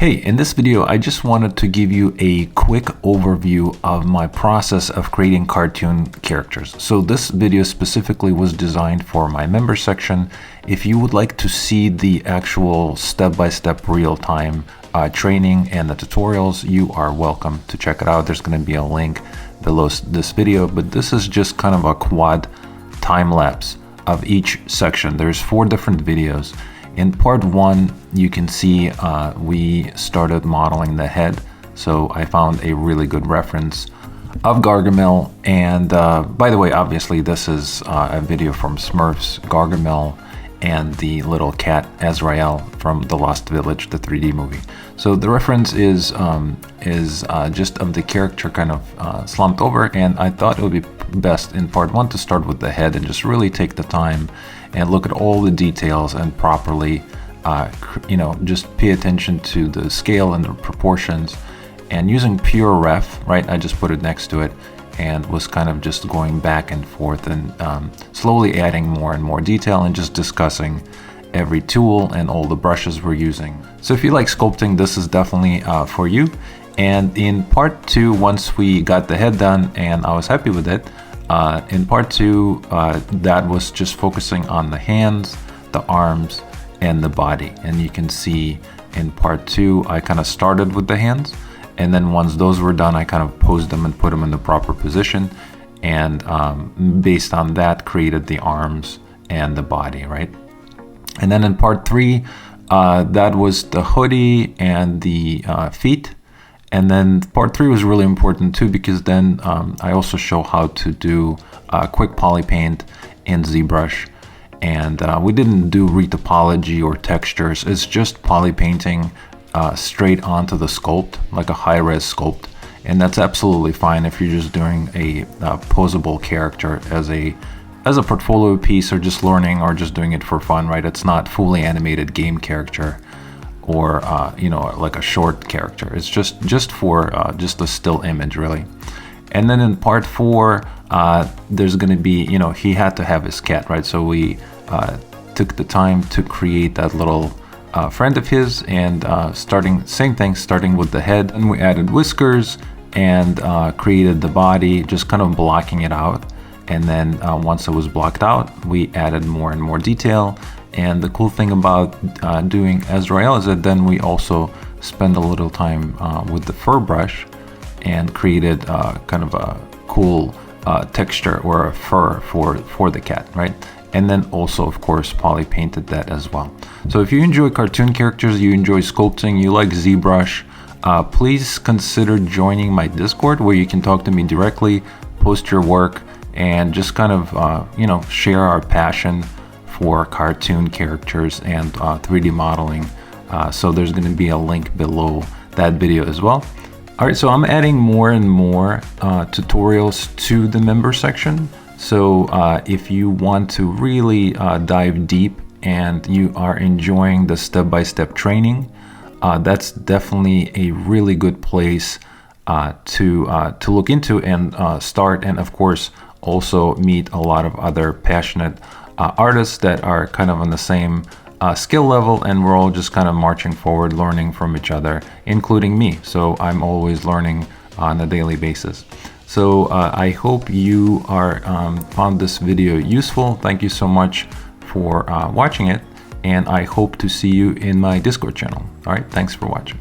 Hey, in this video, I just wanted to give you a quick overview of my process of creating cartoon characters. So this video specifically was designed for my member section. If you would like to see the actual step-by-step real-time training and the tutorials, you are welcome to check it out. There's going to be a link below this video, but this is just kind of a quad time lapse of each section. There's 4 different videos. In part 1, you can see we started modeling the head. So I found a really good reference of Gargamel. And by the way, obviously this is a video from Smurfs, Gargamel, and the little cat Azrael from The Lost Village, the 3D movie. So the reference is just of the character kind of slumped over, and I thought it would be best in part 1 to start with the head and just really take the time and look at all the details and properly, just pay attention to the scale and the proportions. And using pure ref, right, I just put it next to it and was kind of just going back and forth and slowly adding more and more detail and just discussing every tool and all the brushes we're using. So if you like sculpting, this is definitely for you. And in part 2, once we got the head done and I was happy with it, in part 2, that was just focusing on the hands, the arms, and the body. And you can see in part 2, I kind of started with the hands. And then once those were done, I kind of posed them and put them in the proper position. And based on that, created the arms and the body, right? And then in part 3, that was the hoodie and the feet. And then part 3 was really important too, because then I also show how to do quick poly paint in ZBrush. And we didn't do retopology or textures. It's just poly painting straight onto the sculpt, like a high-res sculpt. And that's absolutely fine if you're just doing a posable character as a portfolio piece, or just learning, or just doing it for fun, right? It's not fully animated game character, or like a short character. It's just for just a still image, really. And then in part 4, there's going to be, he had to have his cat, right? So we took the time to create that little friend of his, and starting with the head, and we added whiskers and created the body, just kind of blocking it out. And then once it was blocked out, we added more and more detail. And the cool thing about doing Azrael is that then we also spend a little time with the fur brush and created kind of a cool texture or a fur for the cat, right? And then also, of course, poly painted that as well. So if you enjoy cartoon characters, you enjoy sculpting, you like ZBrush, please consider joining my Discord, where you can talk to me directly, post your work, and just kind of share our passion for cartoon characters and 3D modeling. So there's going to be a link below that video as well. All right, so I'm adding more and more tutorials to the member section. So if you want to really dive deep and you are enjoying the step-by-step training, that's definitely a really good place to look into and start. And of course, also meet a lot of other passionate artists that are kind of on the same skill level, and we're all just kind of marching forward, learning from each other, including me. So I'm always learning on a daily basis. So I hope you are found this video useful. Thank you so much for watching it, and I hope to see you in my Discord channel. All right, thanks for watching.